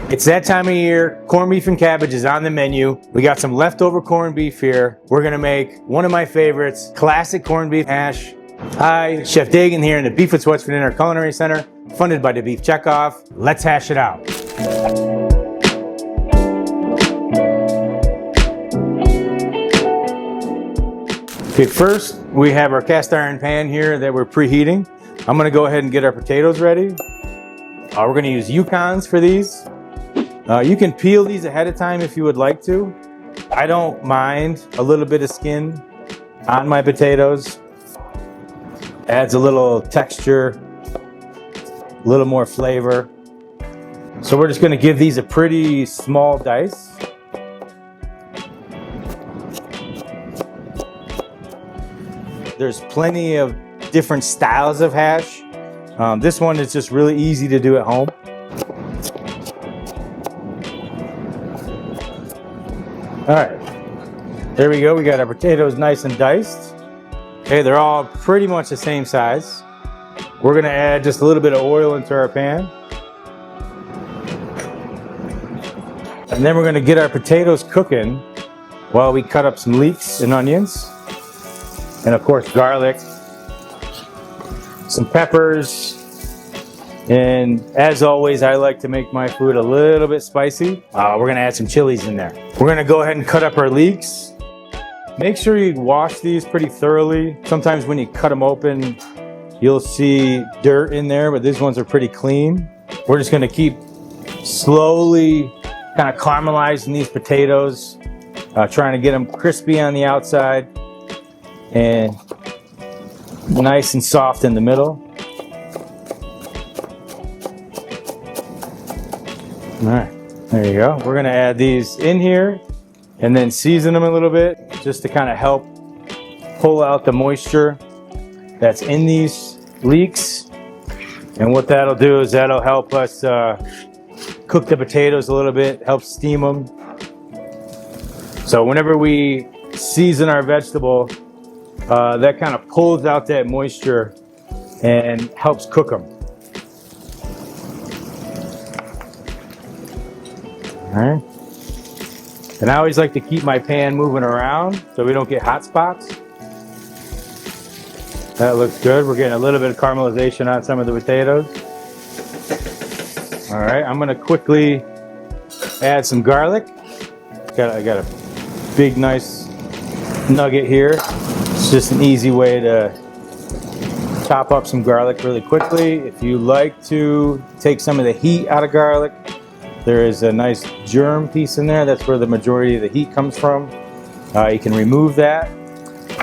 It's that time of year. Corned beef and cabbage is on the menu. We got some leftover corned beef here. We're gonna make one of my favorites, classic corned beef hash. Hi, Chef Dagan here in the Beef with Sweats for Dinner Culinary Center, funded by the Beef Checkoff. Let's hash it out. Okay, first we have our cast iron pan here that we're preheating. I'm gonna go ahead and get our potatoes ready. We're gonna use Yukons for these. You can peel these ahead of time if you would like to. I don't mind a little bit of skin on my potatoes. Adds a little texture, a little more flavor. So we're just gonna give these a pretty small dice. There's plenty of different styles of hash. This one is just really easy to do at home. All right, there we go. We got our potatoes nice and diced. Okay, they're all pretty much the same size. We're gonna add just a little bit of oil into our pan. And then we're gonna get our potatoes cooking while we cut up some leeks and onions. And of course, garlic, some peppers. And as always, I like to make my food a little bit spicy. We're gonna add some chilies in there. We're gonna go ahead and cut up our leeks. Make sure you wash these pretty thoroughly. Sometimes when you cut them open, you'll see dirt in there, but these ones are pretty clean. We're just gonna keep slowly kind of caramelizing these potatoes, trying to get them crispy on the outside and nice and soft in the middle. All right, there you go. We're gonna add these in here and then season them a little bit just to kind of help pull out the moisture that's in these leeks. And what that'll do is that'll help us cook the potatoes a little bit, help steam them. So whenever we season our vegetable, that kind of pulls out that moisture and helps cook them. All right. And I always like to keep my pan moving around so we don't get hot spots. That looks good. We're getting a little bit of caramelization on some of the potatoes. All right, I'm gonna quickly add some garlic. I got a big, nice nugget here. It's just an easy way to chop up some garlic really quickly. If you like to take some of the heat out of garlic, there is a nice germ piece in there. That's where the majority of the heat comes from. You can remove that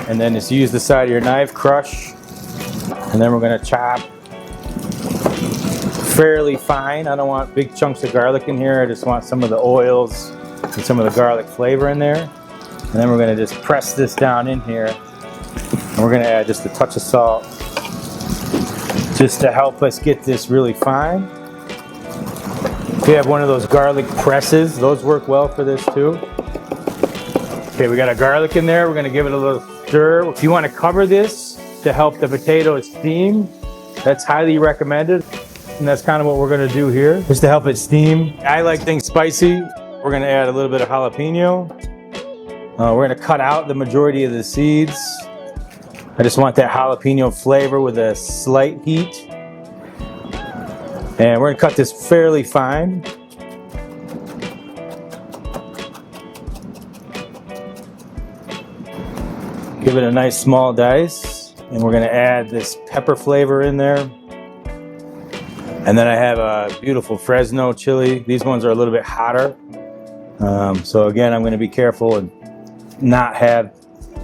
and then just use the side of your knife, crush, and then we're gonna chop fairly fine. I don't want big chunks of garlic in here. I just want some of the oils and some of the garlic flavor in there. And then we're gonna just press this down in here. And we're gonna add just a touch of salt just to help us get this really fine. If you have one of those garlic presses, those work well for this too. Okay, we got our garlic in there. We're gonna give it a little stir. If you wanna cover this to help the potatoes steam, that's highly recommended. And that's kind of what we're gonna do here, just to help it steam. I like things spicy. We're gonna add a little bit of jalapeno. We're gonna cut out the majority of the seeds. I just want that jalapeno flavor with a slight heat. And we're gonna cut this fairly fine. Give it a nice small dice. And we're gonna add this pepper flavor in there. And then I have a beautiful Fresno chili. These ones are a little bit hotter. So again, I'm gonna be careful and not have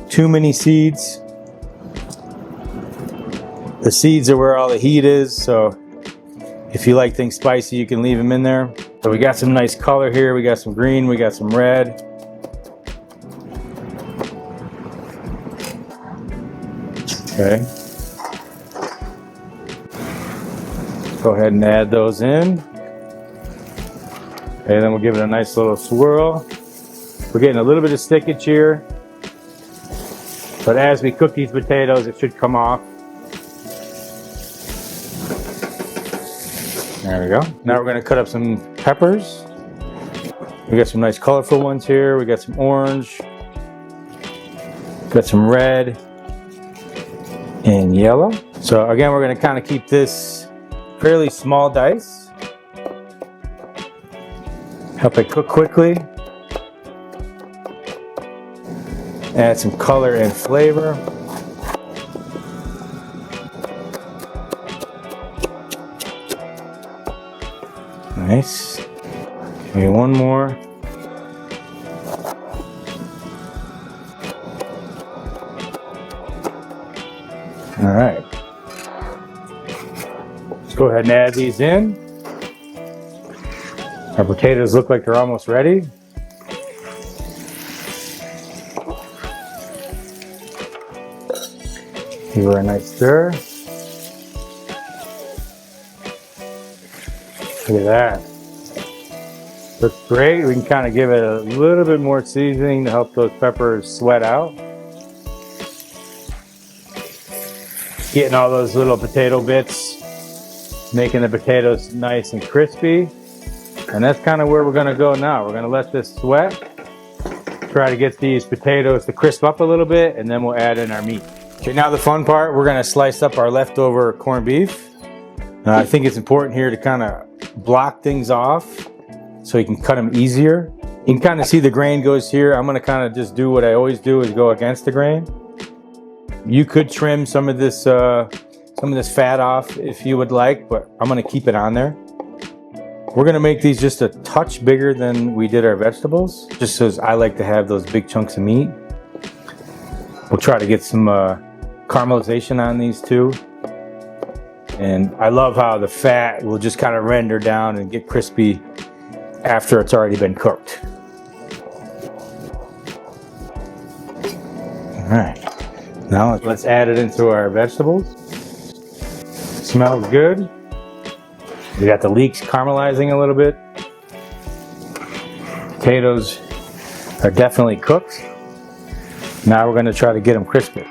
too many seeds. The seeds are where all the heat is, so if you like things spicy, you can leave them in there. So we got some nice color here. We got some green, we got some red. Okay. Go ahead and add those in. Okay, then we'll give it a nice little swirl. We're getting a little bit of stickage here, but as we cook these potatoes, it should come off. There we go. Now we're going to cut up some peppers. We got some nice colorful ones here. We got some orange, got some red and yellow. So again, we're gonna kind of keep this fairly small dice. Help it cook quickly. Add some color and flavor. Nice. Maybe one more. All right. Let's go ahead and add these in. Our potatoes look like they're almost ready. Give her a nice stir. Look at that. Looks great. We can kind of give it a little bit more seasoning to help those peppers sweat out. Getting all those little potato bits, making the potatoes nice and crispy. And that's kind of where we're gonna go now. We're gonna let this sweat. Try to get these potatoes to crisp up a little bit, and then we'll add in our meat. Okay, now the fun part, we're gonna slice up our leftover corned beef. I think it's important here to kind of block things off so you can cut them easier. You can kind of see the grain goes here. I'm gonna kind of just do what I always do, is go against the grain. You could trim some of this fat off if you would like, but I'm gonna keep it on there. We're gonna make these just a touch bigger than we did our vegetables, just because I like to have those big chunks of meat. We'll try to get some caramelization on these too. And I love how the fat will just kind of render down and get crispy after it's already been cooked. All right, now let's add it into our vegetables. Smells good. We got the leeks caramelizing a little bit. Potatoes are definitely cooked. Now we're gonna try to get them crispy.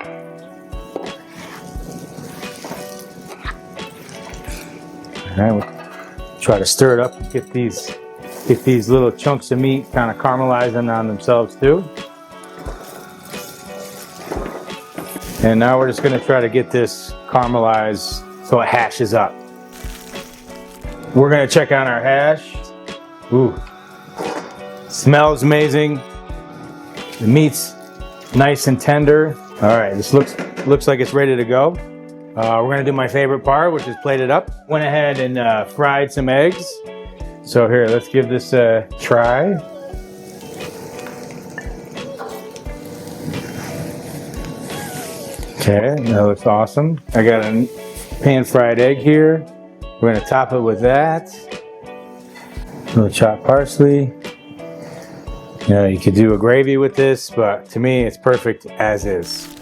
All right, we'll try to stir it up and get these little chunks of meat kind of caramelizing on themselves too. And now we're just gonna try to get this caramelized so it hashes up. We're gonna check on our hash. Ooh, smells amazing. The meat's nice and tender. All right, this looks like it's ready to go. We're gonna do my favorite part, which is plate it up. Went ahead and fried some eggs. So here, let's give this a try. Okay, that looks awesome. I got a pan-fried egg here. We're gonna top it with that. A little chopped parsley. You know, you could do a gravy with this, but to me, it's perfect as is.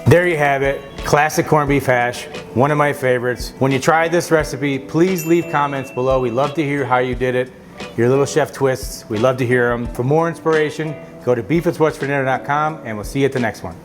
There you have it, classic corned beef hash, one of my favorites. When you try this recipe, please leave comments below. We love to hear how you did it, your little chef twists. We love to hear them. For more inspiration, go to beefit'swhatsfordinner.com, and we'll see you at the next one.